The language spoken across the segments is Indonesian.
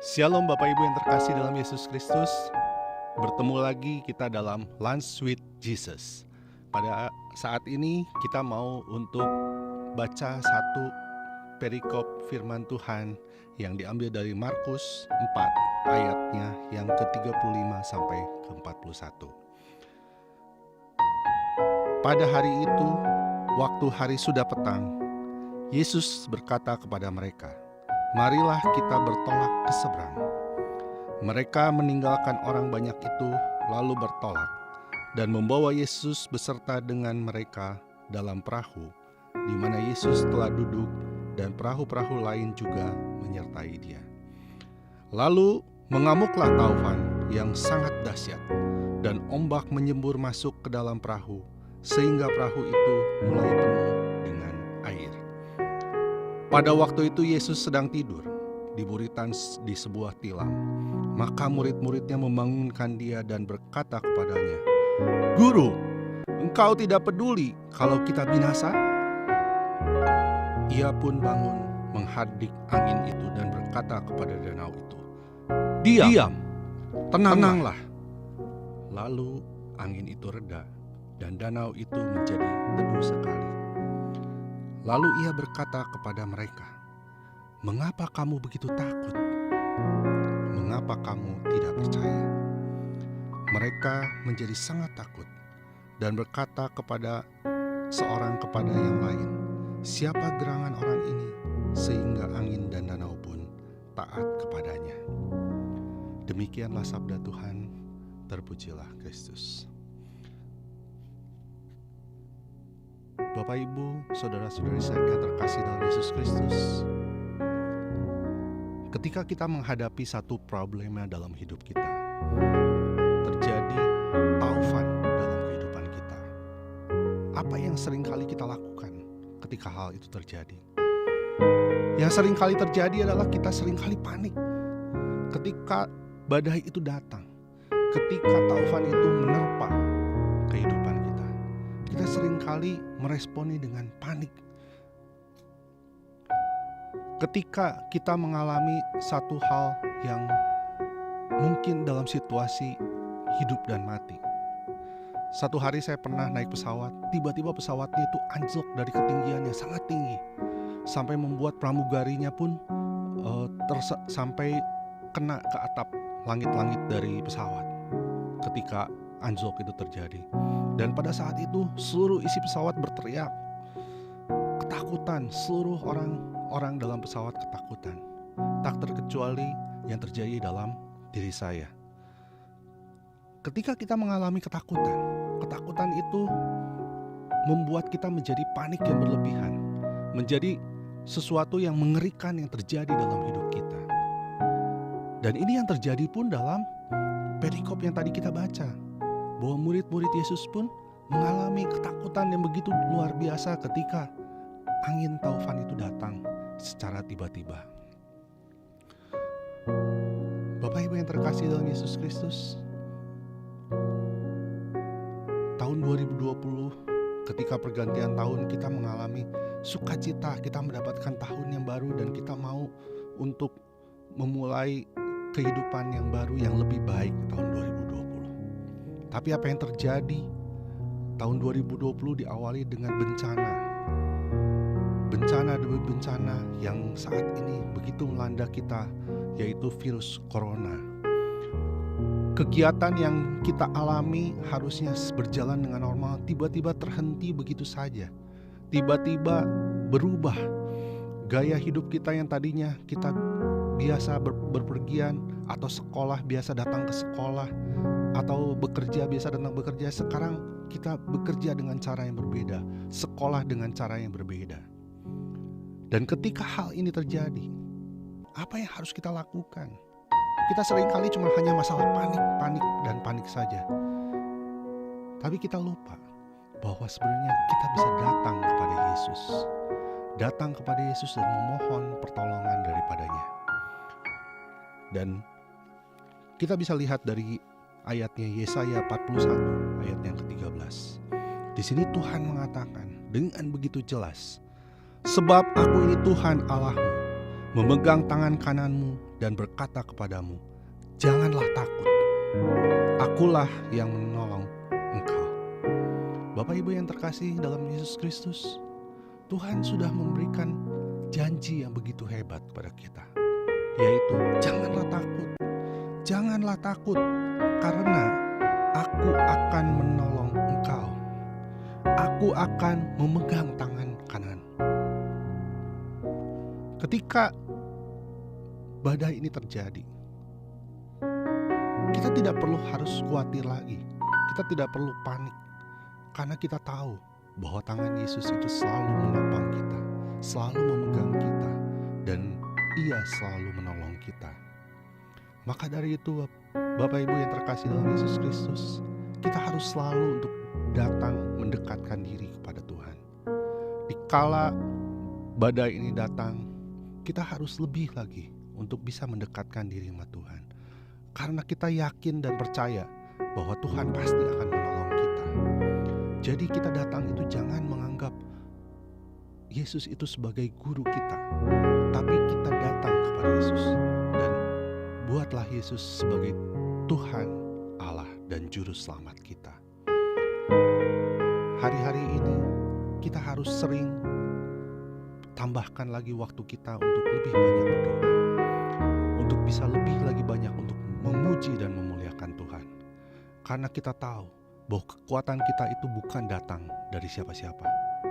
Shalom Bapak Ibu yang terkasih dalam Yesus Kristus. Bertemu lagi kita dalam Lunch with Jesus. Pada saat ini kita mau untuk baca satu perikop firman Tuhan yang diambil dari Markus 4 ayatnya yang ke-35 sampai ke-41. Pada hari itu, waktu hari sudah petang, Yesus berkata kepada mereka, "Marilah kita bertolak ke seberang." Mereka meninggalkan orang banyak itu, lalu bertolak, dan membawa Yesus beserta dengan mereka dalam perahu, di mana Yesus telah duduk, dan perahu-perahu lain juga menyertai dia. Lalu mengamuklah taufan yang sangat dahsyat, dan ombak menyembur masuk ke dalam perahu, sehingga perahu itu mulai penuh dengan air. Pada waktu itu Yesus sedang tidur di buritan di sebuah tilam. Maka murid-muridnya membangunkan dia dan berkata kepadanya, "Guru, engkau tidak peduli kalau kita binasa?" Ia pun bangun menghaddik angin itu dan berkata kepada danau itu, Diam, tenanglah." Lalu angin itu reda dan danau itu menjadi teduh sekali. Lalu ia berkata kepada mereka, "Mengapa kamu begitu takut? Mengapa kamu tidak percaya?" Mereka menjadi sangat takut dan berkata kepada yang lain, "Siapa gerangan orang ini sehingga angin dan danau pun taat kepadanya?" Demikianlah sabda Tuhan, terpujilah Kristus. Bapak Ibu, saudara-saudari saya yang terkasih dalam Yesus Kristus, ketika kita menghadapi satu problema dalam hidup kita, terjadi taufan dalam kehidupan kita, apa yang sering kali kita lakukan ketika hal itu terjadi? Yang sering kali terjadi adalah kita sering kali panik ketika badai itu datang, ketika taufan itu menerpa kehidupan kita. Kita sering kali meresponi dengan panik ketika kita mengalami satu hal yang mungkin dalam situasi hidup dan mati. Satu hari saya pernah naik pesawat, tiba-tiba pesawatnya itu anjlok dari ketinggian yang sangat tinggi, sampai membuat pramugarinya pun sampai kena ke atap langit-langit dari pesawat ketika anjlok itu terjadi. Dan pada saat itu seluruh isi pesawat berteriak ketakutan, seluruh orang dalam pesawat ketakutan, tak terkecuali yang terjadi dalam diri saya. Ketika kita mengalami ketakutan itu membuat kita menjadi panik yang berlebihan, menjadi sesuatu yang mengerikan yang terjadi dalam hidup kita. Dan ini yang terjadi pun dalam perikop yang tadi kita baca, bahwa murid-murid Yesus pun mengalami ketakutan yang begitu luar biasa ketika angin taufan itu datang secara tiba-tiba. Bapak Ibu yang terkasih dalam Yesus Kristus, tahun 2020 ketika pergantian tahun kita mengalami sukacita, kita mendapatkan tahun yang baru dan kita mau untuk memulai kehidupan yang baru yang lebih baik di tahun 2020. Tapi apa yang terjadi? Tahun 2020 diawali dengan bencana demi bencana yang saat ini begitu melanda kita, yaitu virus corona. Kegiatan yang kita alami harusnya berjalan dengan normal, tiba-tiba terhenti begitu saja. Tiba-tiba berubah. Gaya hidup kita yang tadinya kita biasa berpergian atau sekolah biasa datang ke sekolah, atau bekerja biasa datang bekerja, sekarang kita bekerja dengan cara yang berbeda, sekolah dengan cara yang berbeda. Dan ketika hal ini terjadi, apa yang harus kita lakukan? Kita seringkali cuma hanya masalah panik saja. Tapi kita lupa bahwa sebenarnya kita bisa datang kepada Yesus. Datang kepada Yesus dan memohon pertolongan daripadanya. Dan kita bisa lihat dari ayatnya Yesaya 41 ayat yang ke-13. Di sini Tuhan mengatakan dengan begitu jelas, "Sebab aku ini Tuhan Allahmu, memegang tangan kananmu dan berkata kepadamu, janganlah takut, akulah yang menolong engkau. Bapak Ibu yang terkasih dalam Yesus Kristus, Tuhan sudah memberikan janji yang begitu hebat kepada kita, yaitu janganlah takut, karena aku akan menolong engkau. Aku akan memegang tangan kanan. Ketika badai ini terjadi, kita tidak perlu harus khawatir lagi. Kita tidak perlu panik, karena kita tahu bahwa tangan Yesus itu selalu menopang kita, selalu memegang kita, dan Ia selalu menolong kita. Maka dari itu, Bapak Ibu yang terkasih dalam Yesus Kristus, kita harus selalu untuk datang mendekatkan diri kepada Tuhan. Dikala badai ini datang, kita harus lebih lagi untuk bisa mendekatkan diri sama Tuhan, karena kita yakin dan percaya bahwa Tuhan pasti akan menolong kita. Jadi kita datang itu jangan menganggap Yesus itu sebagai guru kita, tapi kita datang kepada Yesus dan buatlah Yesus sebagai Tuhan Allah dan Juru Selamat kita. Hari-hari ini kita harus sering tambahkan lagi waktu kita untuk lebih banyak berdoa, untuk bisa lebih lagi banyak untuk memuji dan memuliakan Tuhan. Karena kita tahu bahwa kekuatan kita itu bukan datang dari siapa-siapa,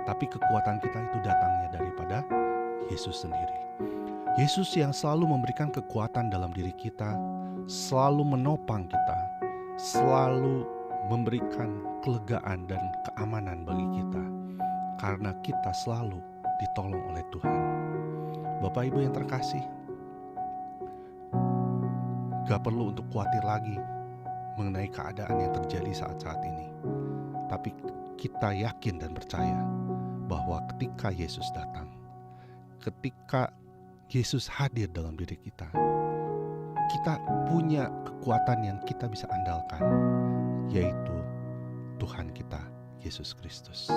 tapi kekuatan kita itu datangnya daripada Yesus sendiri. Yesus yang selalu memberikan kekuatan dalam diri kita, selalu menopang kita, selalu memberikan kelegaan dan keamanan bagi kita, karena kita selalu ditolong oleh Tuhan. Bapak Ibu yang terkasih, gak perlu untuk khawatir lagi mengenai keadaan yang terjadi saat-saat ini. Tapi kita yakin dan percaya bahwa ketika Yesus datang, ketika Yesus hadir dalam diri kita, kita punya kekuatan yang kita bisa andalkan, yaitu Tuhan kita, Yesus Kristus.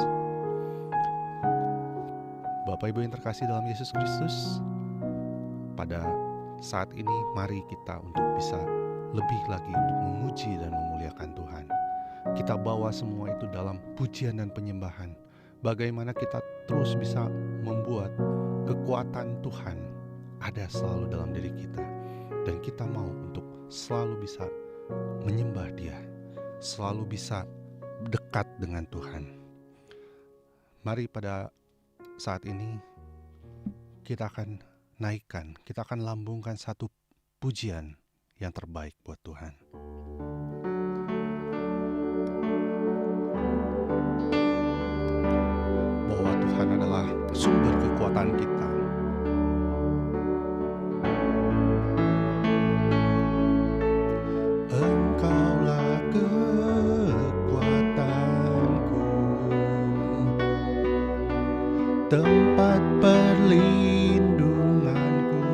Bapak Ibu yang terkasih dalam Yesus Kristus, pada saat ini mari kita untuk bisa lebih lagi untuk memuji dan memuliakan Tuhan. Kita bawa semua itu dalam pujian dan penyembahan. Bagaimana kita terus bisa membuat kekuatan Tuhan ada selalu dalam diri kita, dan kita mau untuk selalu bisa menyembah Dia, selalu bisa dekat dengan Tuhan. Mari pada saat ini kita akan naikkan, kita akan lambungkan satu pujian yang terbaik buat Tuhan. Bahwa Tuhan adalah sumber kekuatan kita. Engkaulah kekuatanku, tempat perlindunganku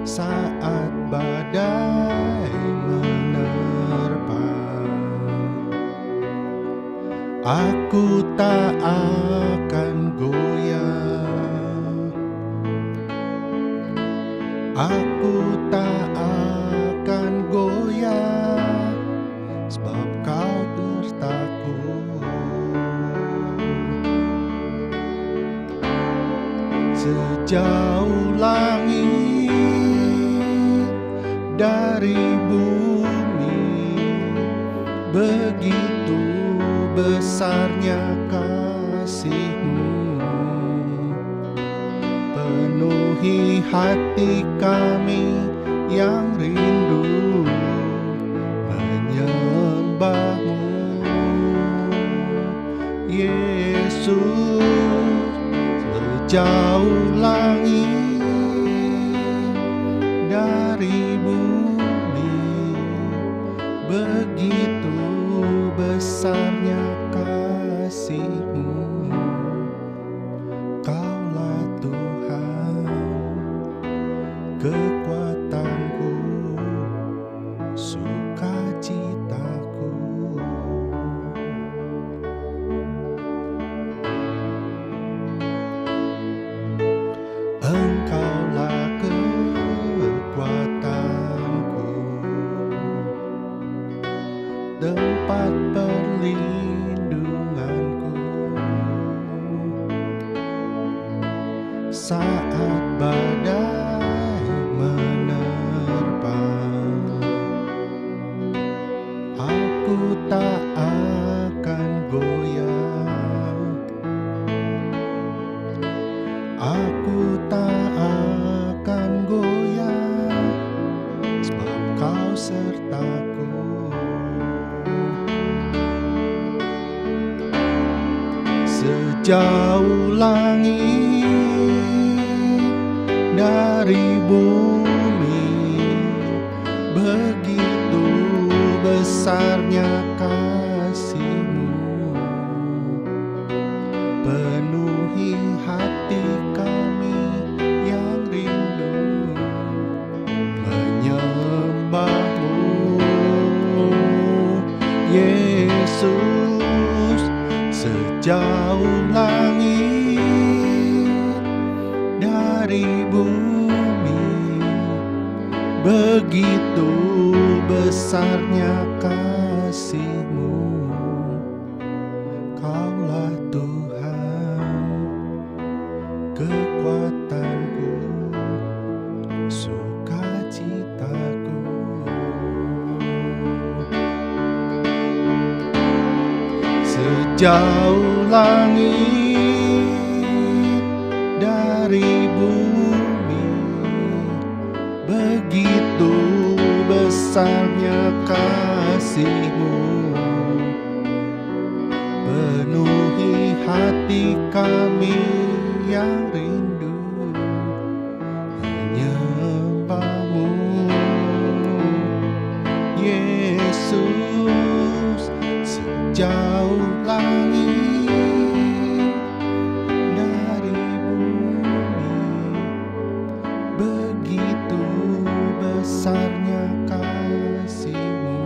saat badai menerpa. Aku tak akan goyah, aku tak akan goyah, sebab Kau sertaku. Sejauh langit dari bumi, begitu besarnya kasih-Mu. Penuhi hati kami yang rindu menyembah-Mu, Yesus. Sejauh langit dari bumi, begitu besarnya kasih-Mu. Kaulah Tuhan, kekuatanku, sukacitaku. tempat perlindunganku saat badai menerpa. Aku tak akan goyah, aku tak akan goyah, sebab Kau sertaku. Sejauh langit dari bumi, begitu besarnya kasih-Mu, penuhi hati kami yang rindu menyembah-Mu, Yesus. Sejauh langit dari bumi, begitu besarnya kasih-Mu. Kaulah Tuhan, kekuatanku, sukacitaku. Sejauh langit dari bumi, begitu besarnya kasih-Mu, penuhi hati kami yang rindu menyembah-Mu, Yesus. Sejauh langit dari bumi, begitu besarnya kasih-Mu.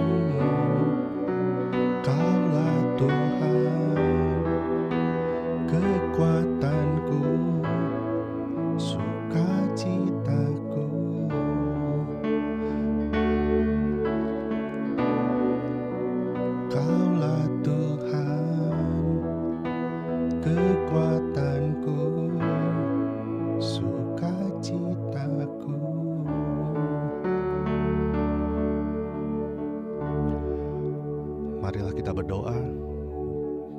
Kaulah Tuhan, kekuatanku, sukacitaku. Kaulah Tuhan, kekuatanku, sukacitaku. Marilah kita berdoa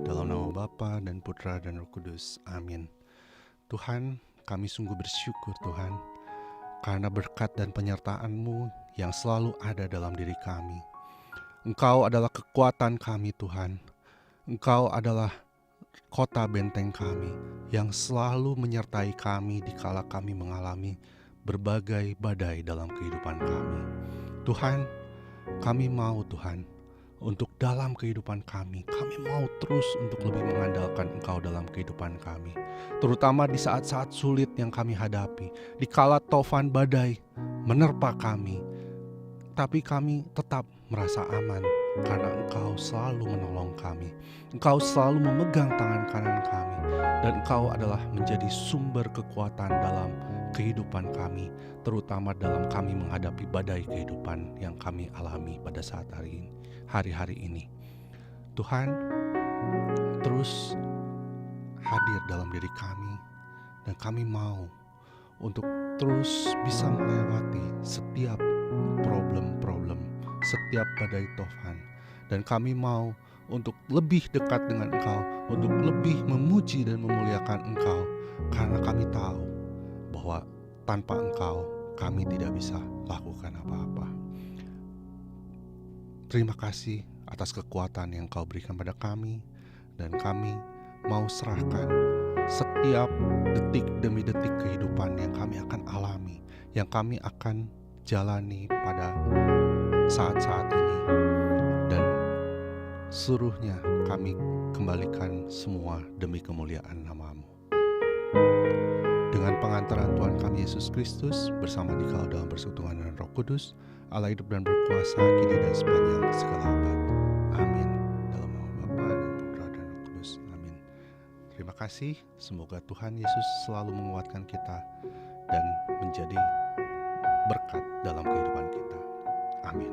dalam nama Bapa dan Putra dan Roh Kudus. Amin. Tuhan, kami sungguh bersyukur Tuhan, karena berkat dan penyertaan-Mu yang selalu ada dalam diri kami. Engkau adalah kekuatan kami Tuhan. Engkau adalah kota benteng kami yang selalu menyertai kami dikala kami mengalami berbagai badai dalam kehidupan kami. Tuhan, kami mau Tuhan, untuk dalam kehidupan kami mau terus untuk lebih mengandalkan Engkau dalam kehidupan kami. Terutama di saat-saat sulit yang kami hadapi, dikala tofan badai menerpa kami, tapi kami tetap merasa aman karena Engkau selalu menolong kami. Engkau selalu memegang tangan kanan kami, dan Engkau adalah menjadi sumber kekuatan dalam kehidupan kami, terutama dalam kami menghadapi badai kehidupan yang kami alami pada saat hari-hari ini. Tuhan, terus hadir dalam diri kami, dan kami mau untuk terus bisa melewati setiap problem-problem, setiap badai tofan. Dan kami mau untuk lebih dekat dengan Engkau, untuk lebih memuji dan memuliakan Engkau, karena kami tahu bahwa tanpa Engkau kami tidak bisa lakukan apa-apa. Terima kasih atas kekuatan yang Kau berikan pada kami, dan kami mau serahkan setiap detik demi detik kehidupan yang kami akan alami, yang kami akan jalani pada saat-saat ini, dan seluruhnya kami kembalikan semua demi kemuliaan nama-Mu. Dengan pengantaran Tuhan kami Yesus Kristus, bersama dikau dalam persekutuan dengan Roh Kudus, Allah hidup dan berkuasa kini dan sepanjang segala abad. Amin. Dalam nama Bapa dan Putra dan Roh Kudus. Amin. Terima kasih. Semoga Tuhan Yesus selalu menguatkan kita dan menjadi berkat dalam kehidupan kita. Amin.